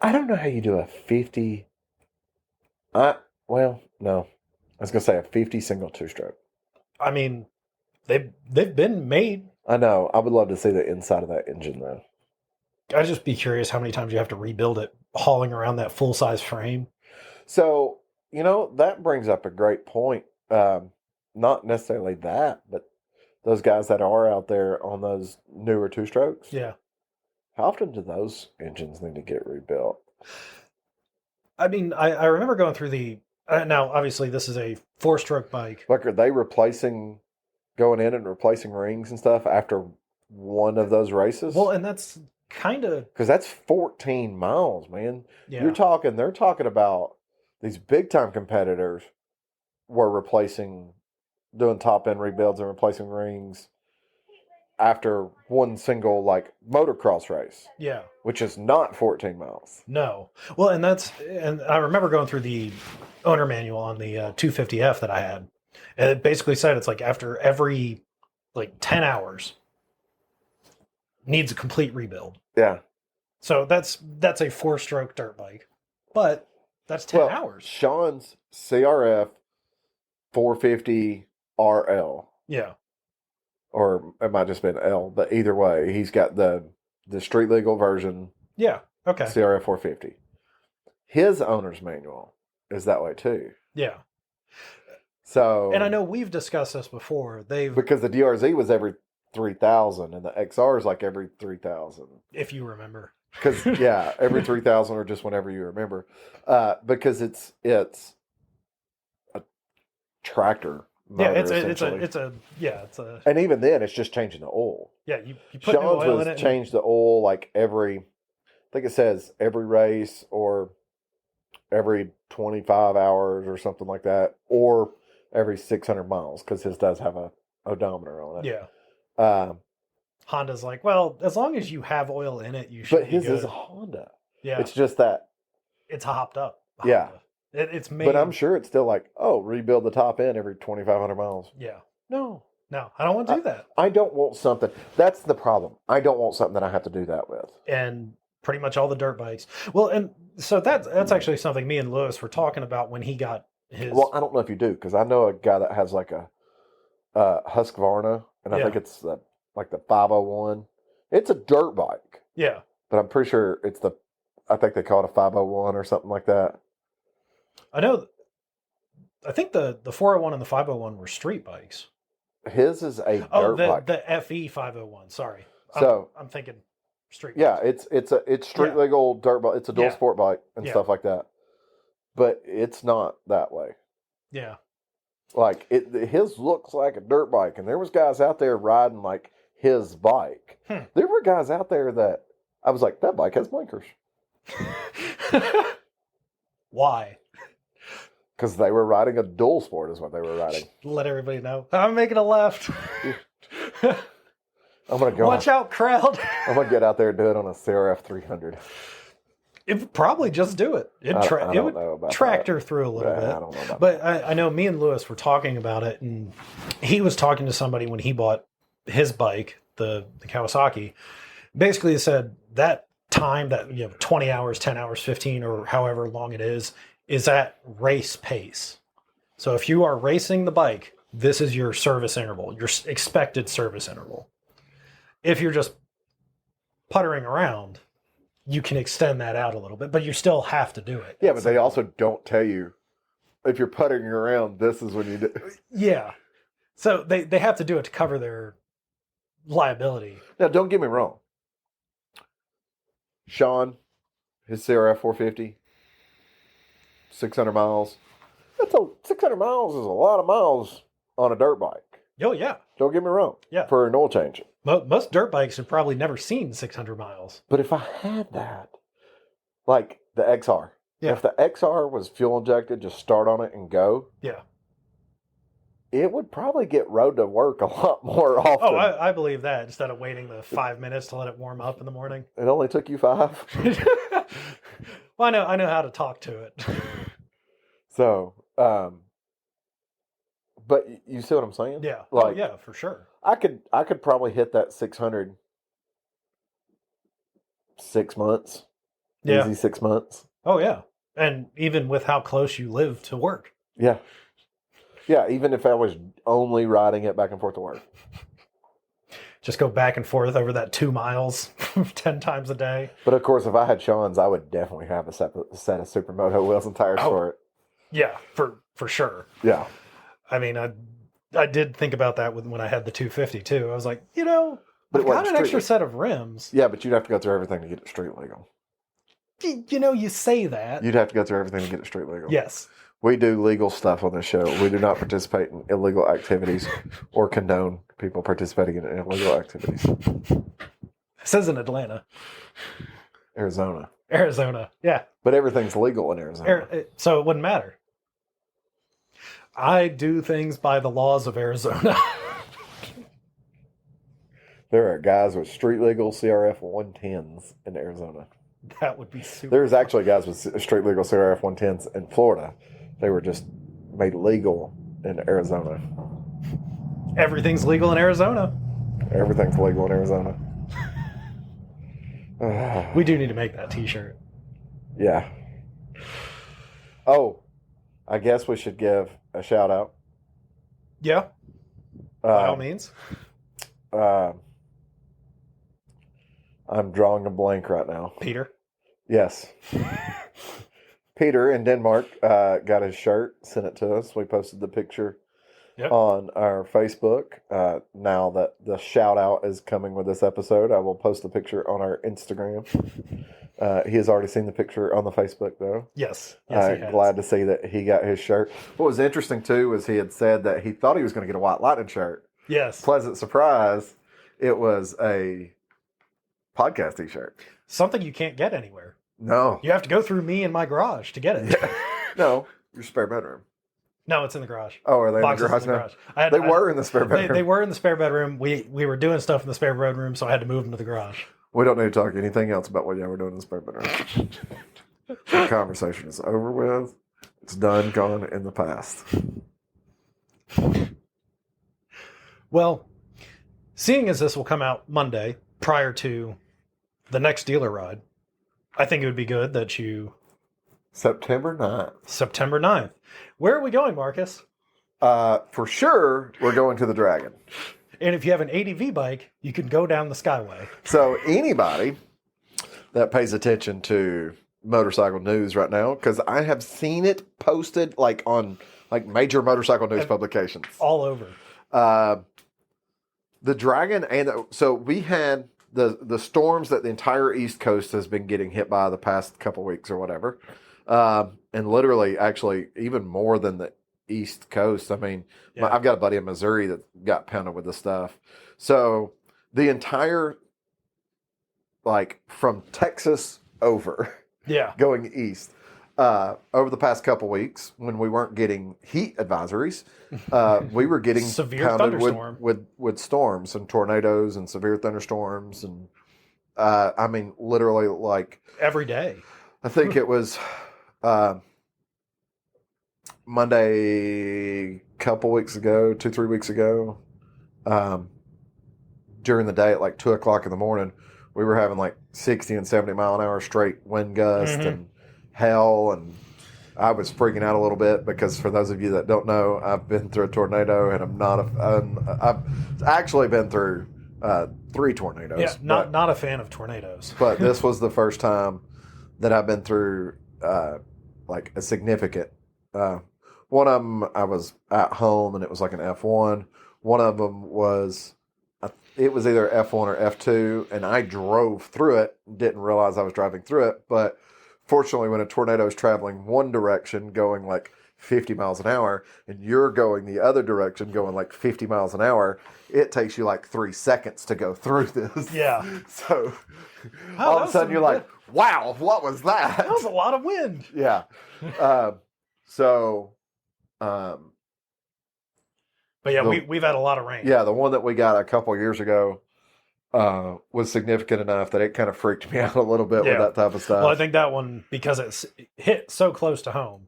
I don't know how you do a 50. Well, no. I was going to say a 50 single two-stroke. I mean, they've been made. I know. I would love to see the inside of that engine, though. I'd just be curious how many times you have to rebuild it, hauling around that full-size frame. So, that brings up a great point. Not necessarily that, but those guys that are out there on those newer two-strokes. Yeah. How often do those engines need to get rebuilt? I mean, I remember going through the... now, obviously, this is a four-stroke bike. Like, are they going in and replacing rings and stuff after one of those races? Well, and that's kind of... Because that's 14 miles, man. Yeah. They're talking about these big-time competitors were doing top-end rebuilds and replacing rings after one single, like, motocross race. Yeah. Which is not 14 miles. No. Well, and I remember going through the owner manual on the 250F that I had. And it basically said it's like after every, 10 hours needs a complete rebuild. Yeah. So that's a four-stroke dirt bike. But that's 10 hours. Sean's CRF 450 RL. Yeah. Or it might just be an L, but either way, he's got the street legal version. Yeah. Okay. CRF 450. His owner's manual is that way too. Yeah. So, and I know we've discussed this before. Because the DRZ was every 3,000 and the XR is like every 3,000. If you remember. Because every 3,000 or just whenever you remember. Because it's a tractor. Motor, it's a. And even then, it's just changing the oil. Yeah, you put new oil in it. Change the oil like every, I think it says every race or every 25 hours or something like that, or every 600 miles because his does have a odometer on it. Yeah. Honda's like, well, as long as you have oil in it, you should. But his be good. is a Honda. Yeah. It's just that. It's hopped up. Yeah. It's made. But I'm sure it's still like, rebuild the top end every 2,500 miles. Yeah. No, I don't want to do that. I don't want something. That's the problem. I don't want something that I have to do that with. And pretty much all the dirt bikes. Well, and so that's actually something me and Lewis were talking about when he got his. Well, I don't know if you do, because I know a guy that has like a Husqvarna, and I think it's like the 501. It's a dirt bike. Yeah. But I'm pretty sure I think they call it a 501 or something like that. I think the 401 and the 501 were street bikes. His is a dirt bike. The FE 501. Sorry. So I'm thinking street. Yeah, bikes. it's street legal dirt bike. It's a dual sport bike and stuff like that. But it's not that way. Yeah. Like his looks like a dirt bike, and there was guys out there riding like his bike. There were guys out there that I was like, that bike has blinkers. Why? Because they were riding a dual sport is what they were riding. Let everybody know. I'm making a left. I'm going to go. Watch out, crowd. I'm going to get out there and do it on a CRF 300. It would probably just do it. It would tractor through a little bit. I don't know about but I know me and Lewis were talking about it, and he was talking to somebody when he bought his bike, the Kawasaki. Basically, he said that time, that 20 hours, 10 hours, 15, or however long it is at race pace. So if you are racing the bike, this is your service interval, your expected service interval. If you're just puttering around, you can extend that out a little bit, but you still have to do it. Yeah, but they also don't tell you if you're puttering around, this is when you do. Yeah. So they have to do it to cover their liability. Now, don't get me wrong. Sean, his CRF 450, 600 miles. 600 miles is a lot of miles on a dirt bike. Oh, yeah. Don't get me wrong. Yeah. For an oil change. Most dirt bikes have probably never seen 600 miles. But if I had that, like the XR, if the XR was fuel injected, just start on it and go. Yeah. It would probably get rode to work a lot more often. Oh, I believe that. Instead of waiting the 5 minutes to let it warm up in the morning. It only took you 5. Well, I know how to talk to it. So, but you see what I'm saying? Yeah. Like, yeah, for sure. I could probably hit that 600 6 months. Yeah. Easy 6 months. Oh, yeah. And even with how close you live to work. Yeah. Yeah, even if I was only riding it back and forth to work. Just go back and forth over that 2 miles 10 times a day. But of course, if I had Sean's, I would definitely have a set of Supermoto wheels and tires for it. Yeah, for sure. Yeah. I mean, I did think about that when I had the 250 too. I was like, But I've got an extra set of rims. Yeah, but you'd have to go through everything to get it street legal. You say that. You'd have to go through everything to get it street legal. Yes. We do legal stuff on this show. We do not participate in illegal activities or condone people participating in illegal activities. This isn't Atlanta. Arizona. Yeah. But everything's legal in Arizona. So it wouldn't matter. I do things by the laws of Arizona. There are guys with street legal CRF 110s in Arizona. That would be super. There's actually guys with street legal CRF 110s in Florida. They were just made legal in Arizona. Everything's legal in Arizona. Everything's legal in Arizona. We do need to make that t-shirt. Yeah. Oh, I guess we should give a shout out. Yeah. By all means. I'm drawing a blank right now. Peter? Yes. Peter in Denmark got his shirt, sent it to us. We posted the picture on our Facebook. Now that the shout out is coming with this episode, I will post the picture on our Instagram. He has already seen the picture on the Facebook, though. Yes. He has. Glad to see that he got his shirt. What was interesting, too, was he had said that he thought he was going to get a White Lightning shirt. Yes. Pleasant surprise. It was a podcast t-shirt. Something you can't get anywhere. No. You have to go through me in my garage to get it. No, your spare bedroom. No, it's in the garage. Oh, are they Boxes in the garage now? They were in the spare bedroom. They were in the spare bedroom. We were doing stuff in the spare bedroom, so I had to move them to the garage. We don't need to talk anything else about what y'all were doing in the spare bedroom. The conversation is over with. It's done, gone, in the past. Well, seeing as this will come out Monday prior to the next dealer ride, I think it would be good that you... September 9th. September 9th. Where are we going, Marcus? For sure, we're going to the Dragon. And if you have an ADV bike, you can go down the Skyway. So anybody that pays attention to motorcycle news right now, because I have seen it posted on major motorcycle news publications. All over. The Dragon, so we had the storms that the entire East Coast has been getting hit by the past couple weeks or whatever. And literally, actually, even more than the East Coast. I mean, I've got a buddy in Missouri that got pounded with this stuff. So the entire, from Texas over, going east, over the past couple weeks, when we weren't getting heat advisories, we were getting Severe pounded thunderstorm. with storms and tornadoes and severe thunderstorms. And I mean, literally, like Every day. I think it was Monday, couple weeks ago, 2-3 weeks ago, during the day at like 2:00 in the morning, we were having like 60 and 70 mile an hour straight wind gust and hail. And I was freaking out a little bit because, for those of you that don't know, I've been through a tornado, and I've actually been through 3 tornadoes. Yeah, not a fan of tornadoes. But this was the first time that I've been through like a significant. One of them, I was at home, and it was like an F1. One of them was, it was either F1 or F2, and I drove through it, didn't realize I was driving through it. But fortunately, when a tornado is traveling one direction, going like 50 miles an hour, and you're going the other direction, going like 50 miles an hour, it takes you like 3 seconds to go through this. Yeah. So all of a sudden, you're like, wow, what was that? That was a lot of wind. Yeah. But yeah, we've had a lot of rain. Yeah, the one that we got a couple years ago was significant enough that it kind of freaked me out a little bit with that type of stuff. Well, I think that one, because it's hit so close to home.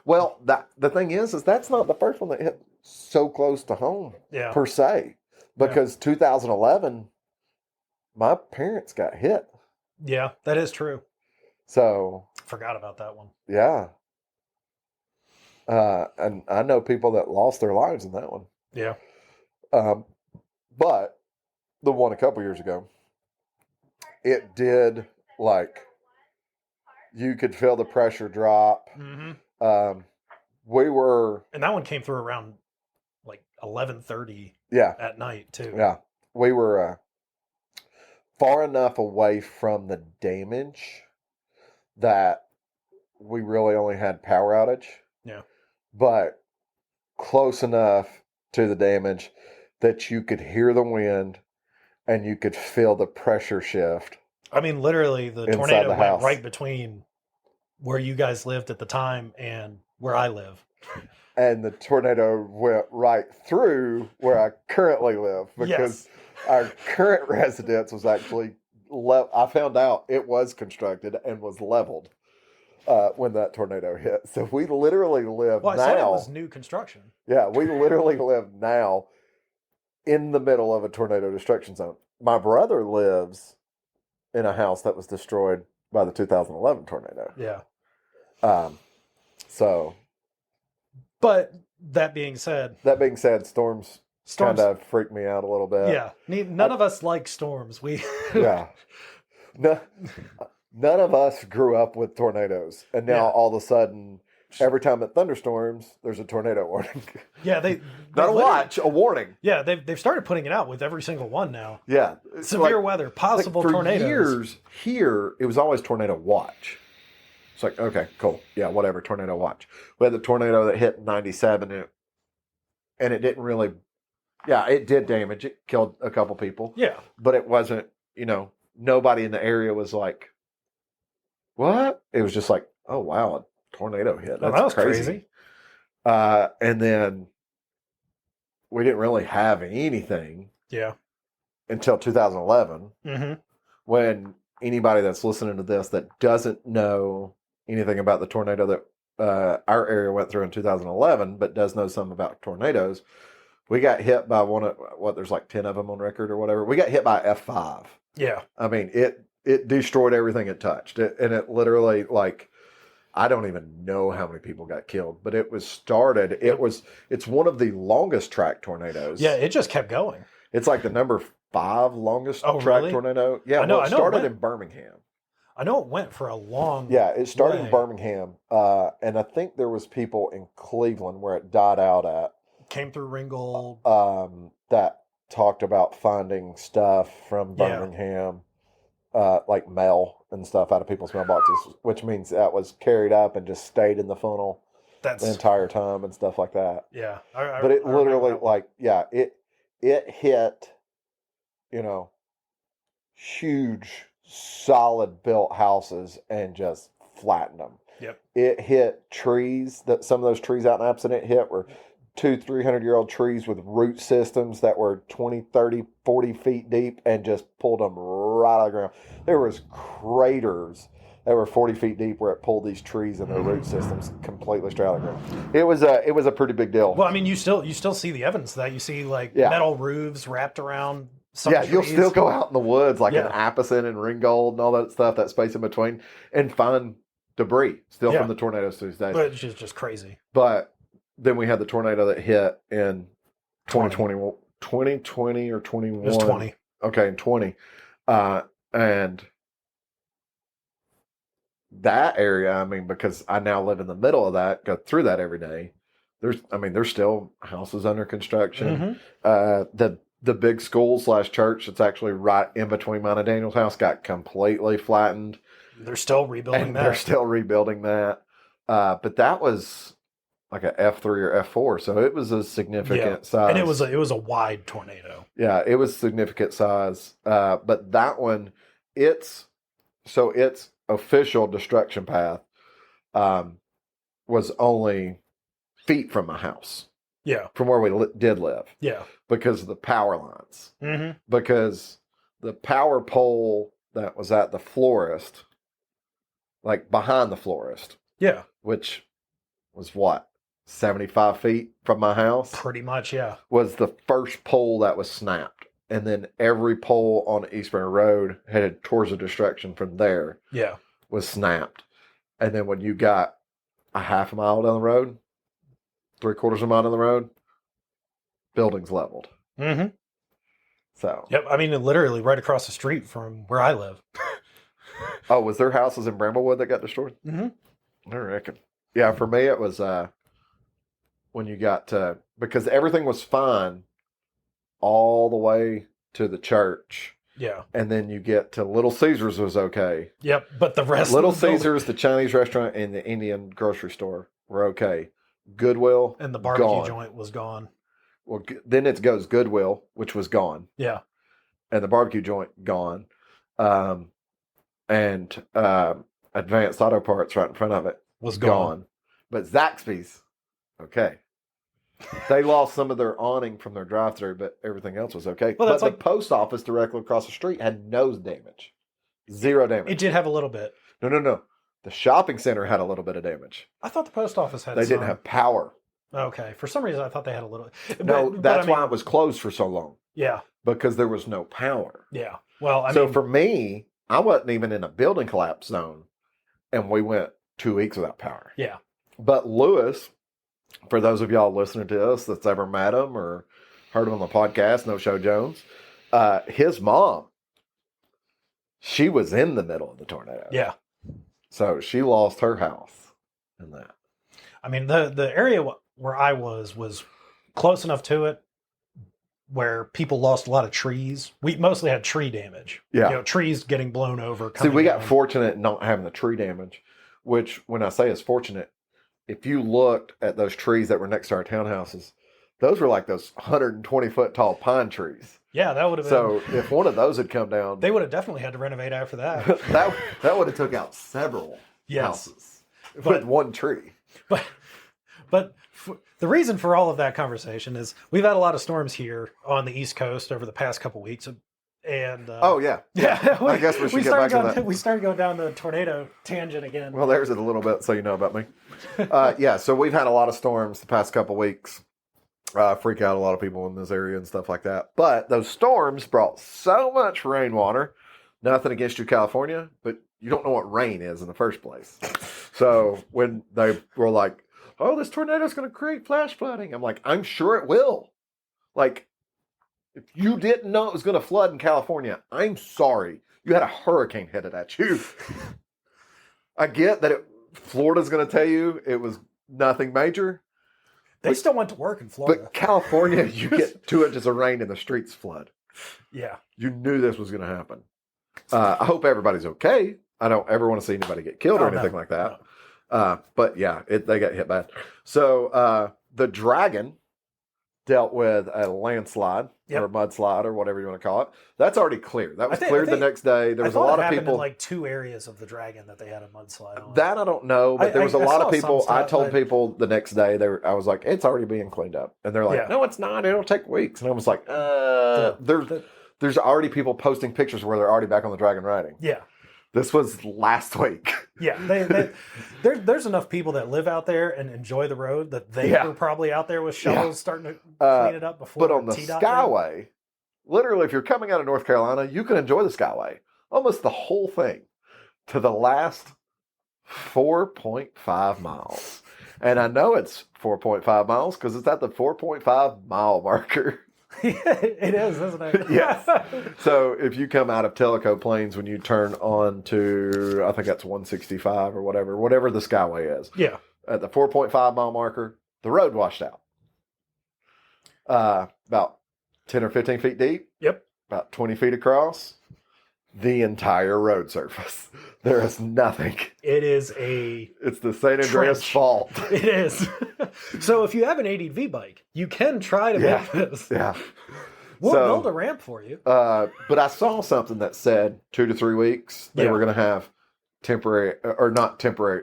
Well, the thing is that's not the first one that hit so close to home, per se. Because 2011, my parents got hit. Yeah, that is true. So forgot about that one. Yeah. And I know people that lost their lives in that one. Yeah. But the one a couple years ago, it did, like, you could feel the pressure drop. Mm-hmm. We were... And that one came through around, like, 11:30 at night, too. Yeah. We were far enough away from the damage that we really only had power outage. Yeah. But close enough to the damage that you could hear the wind and you could feel the pressure shift. I mean, literally, the tornado went right between where you guys lived at the time and where I live. And the tornado went right through where I currently live, because our current residence was actually, I found out it was constructed and was leveled when that tornado hit. So we literally live now. I said it was new construction. Yeah, we literally live now in the middle of a tornado destruction zone. My brother lives in a house that was destroyed by the 2011 tornado. Yeah. So. But that being said, storms kind of freak me out a little bit. Yeah. None of us like storms. Yeah. None of us grew up with tornadoes. And now all of a sudden, every time it thunderstorms, there's a tornado warning. Yeah, they not a watch, a warning. Yeah, they've started putting it out with every single one now. Yeah, severe weather, possible tornadoes. For years here, it was always tornado watch. It's like, okay, cool, yeah, whatever, tornado watch. We had the tornado that hit in '97, and it didn't really, it did damage. It killed a couple people. Yeah, but it wasn't. Nobody in the area was like, what? It was just like, oh wow, a tornado hit. That was crazy. And then we didn't really have anything. Yeah. Until 2011, when anybody that's listening to this that doesn't know anything about the tornado that our area went through in 2011, but does know something about tornadoes, we got hit by one of there's like 10 of them on record or whatever. We got hit by F5. Yeah. I mean, it destroyed everything it touched. And it literally, like, I don't even know how many people got killed, but it's one of the longest track tornadoes. Yeah, it just kept going. It's like the number 5 longest track tornado. Yeah, it started in Birmingham. I know it went for a long it started in Birmingham. And I think there was people in Cleveland where it died out at. Came through Ringgold. That talked about finding stuff from Birmingham, like mail and stuff out of people's mailboxes, which means that was carried up and just stayed in the funnel the entire time and stuff like that. Yeah. But it literally, it hit, huge, solid built houses and just flattened them. Yep. It hit trees that some of those trees out in Epson it hit were 200-300-year-old trees with root systems that were 20, 30, 40 feet deep and just pulled them right out of the ground. There was craters that were 40 feet deep where it pulled these trees and their root systems completely straight out of the ground. It was a pretty big deal. Well, I mean, you still see the evidence of that. You see metal roofs wrapped around some trees. You'll still go out in the woods like Yeah. in Apison and Ringgold and all that stuff, that space in between, and find debris still from the tornadoes to this day. But it's just crazy. But then we had the tornado that hit in 2020 or 21. It was 20. Okay, in 20. And that area, I mean, because I now live in the middle of that, go through that every day. There's still houses under construction. The big school / church that's actually right in between mine and Daniel's house got completely flattened. They're still rebuilding that. They're still rebuilding that. But that was like a F3 or F4, so it was a significant size. And it was a wide tornado. Yeah, it was significant size. But that one, its official destruction path was only feet from my house. Yeah. From where we did live. Yeah. Because of the power lines. Mm-hmm. Because the power pole that was at the florist, like behind the florist. Yeah. Which was what? 75 feet from my house? Pretty much, yeah. Was the first pole that was snapped. And then every pole on Eastburn Road headed towards the destruction from there. Yeah. Was snapped. And then when you got a half a mile down the road, 3/4 of a mile down the road, buildings leveled. Mm-hmm. So. Yep. I mean, literally right across the street from where I live. Oh, was there houses in Bramblewood that got destroyed? Mm-hmm. I reckon. Yeah, for me it was when you got to, because everything was fine all the way to the church. Yeah. And then you get to Little Caesars was okay. Yep, but the rest Little of the Caesars, the Chinese restaurant, and the Indian grocery store were okay. Goodwill and the barbecue gone. joint was gone. Well, then it goes Goodwill, which was gone. Yeah. And the barbecue joint gone. And Advanced Auto Parts right in front of it was gone. But Zaxby's, okay. They lost some of their awning from their drive-thru, but everything else was okay. Well, that's but the post office directly across the street had no damage. Zero damage. It did have a little bit. No. The shopping center had a little bit of damage. I thought the post office had They some. didn't have power. Okay. For some reason, I thought they had a little. That's why it was closed for so long. Yeah. Because there was no power. Yeah. Well, I mean, mean, for me, I wasn't even in a building collapse zone, and we went 2 weeks without power. Yeah. But Lewis, for those of y'all listening to us that's ever met him or heard him on the podcast, No Show Jones, his mom, she was in the middle of the tornado. Yeah. So she lost her house in that. I mean, the area where I was close enough to it where people lost a lot of trees. We mostly had tree damage. Yeah. Trees getting blown over. See, we got fortunate not having the tree damage, which when I say is fortunate, if you looked at those trees that were next to our townhouses, those were like those 120-foot tall pine trees. Yeah, that would have been. So if one of those had come down, they would have definitely had to renovate after that. that would have took out several houses with one tree. But the reason for all of that conversation is we've had a lot of storms here on the East Coast over the past couple weeks. And yeah. I guess we should get back to that. We started going down the tornado tangent again. Well, there's it a little bit, so you know about me. So we've had a lot of storms the past couple weeks. Freak out a lot of people in this area and stuff like that. But those storms brought so much rainwater. Nothing against you, California, but you don't know what rain is in the first place. So when they were like, oh, this tornado is going to create flash flooding, I'm like, I'm sure it will. Like, if you didn't know it was going to flood in California, I'm sorry. You had a hurricane headed at you. I get that Florida's going to tell you it was nothing major. They still went to work in Florida. But California, you get 2 inches of rain and the streets flood. Yeah. You knew this was going to happen. I hope everybody's okay. I don't ever want to see anybody get killed or anything like that. No. But yeah, they got hit bad. So the dragon dealt with a landslide or a mudslide or whatever you want to call it. That's already clear. That was cleared the next day. There was a lot of people. In like 2 areas of the Dragon that they had a mudslide on. That I don't know, but there was a lot of people. I told people the next day. I was like, "It's already being cleaned up," and they're like, "No, it's not. It'll take weeks." And I was like, "There's already people posting pictures where they're already back on the Dragon riding." Yeah. This was last week. Yeah, there's enough people that live out there and enjoy the road that they were probably out there with shovels starting to clean it up before. But on the Skyway, literally, if you're coming out of North Carolina, you can enjoy the Skyway. Almost the whole thing to the last 4.5 miles. And I know it's 4.5 miles because it's at the 4.5 mile marker. It is, isn't it? Yes. So if you come out of Tellico Plains when you turn on to, I think that's 165 or whatever the Skyway is. Yeah. At the 4.5 mile marker, the road washed out. About 10 or 15 feet deep. Yep. About 20 feet across. The entire road surface. There is nothing. It's the St. Andreas fault. It is. So if you have an ADV bike, you can try to make this. Yeah. We'll build a ramp for you. But I saw something that said 2 to 3 weeks they were going to have temporary, or not temporary.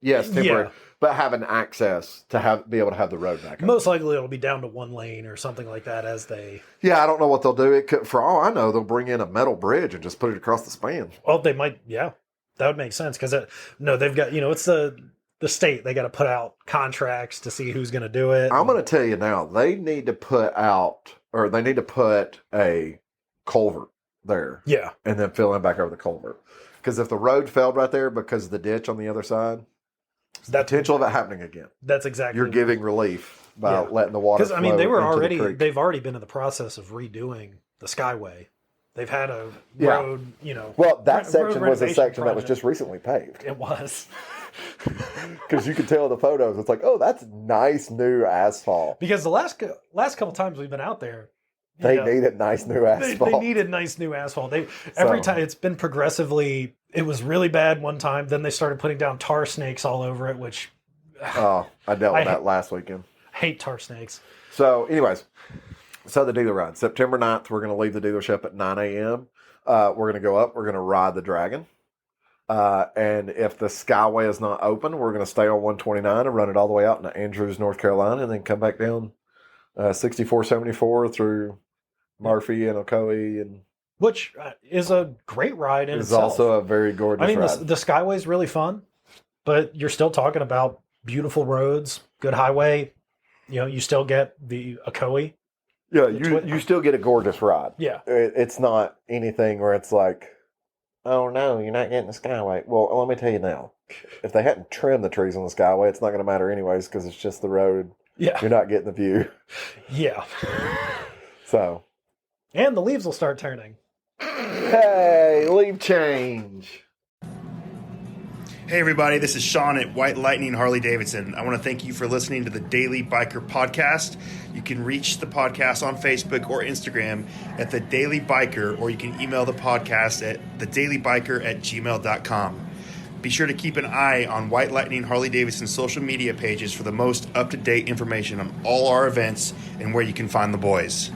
Temporary, but having access to be able to have the road back up. Most likely it'll be down to 1 lane or something like that as they. Yeah, I don't know what they'll do. For all I know, they'll bring in a metal bridge and just put it across the span. Oh, they might. Yeah, that would make sense because they've got it's the state. They got to put out contracts to see who's going to do it. I'm going to tell you now. They need to put a culvert there. Yeah, and then fill in back over the culvert. Because if the road failed right there because of the ditch on the other side. The potential of it happening again. That's exactly. You're giving relief by letting the water flow. Because they've already been in the process of redoing the Skyway. They've had a road, Well, that section was a section that was just recently paved. It was. Because you can tell in the photos, it's like, oh, that's nice new asphalt. Because the last couple times we've been out there, they needed nice new asphalt. They needed nice new asphalt. Every time it's been progressively. It was really bad one time. Then they started putting down tar snakes all over it, which. Oh, I dealt with that last weekend. I hate tar snakes. So, anyways, the dealer ride. September 9th, we're going to leave the dealership at 9 a.m. We're going to go up. We're going to ride the Dragon. And if the Skyway is not open, we're going to stay on 129 and run it all the way out into Andrews, North Carolina, and then come back down 6474 through Murphy and Ocoee and. Which is a great ride in itself. It's also a very gorgeous ride. The Skyway is really fun, but you're still talking about beautiful roads, good highway. You still get the Ocoee. Yeah, you still get a gorgeous ride. Yeah. It's not anything where it's like, oh no, you're not getting the Skyway. Well, let me tell you now, if they hadn't trimmed the trees on the Skyway, it's not going to matter anyways because it's just the road. Yeah. You're not getting the view. Yeah. So. And the leaves will start turning. Hey, leaf change. Hey everybody, this is Sean at White Lightning Harley Davidson. I want to thank you for listening to the Daily Biker Podcast. You can reach the podcast on Facebook or Instagram at The Daily Biker, or you can email the podcast at thedailybiker@gmail.com. Be sure to keep an eye on White Lightning Harley Davidson social media pages for the most up-to-date information on all our events and where you can find the boys.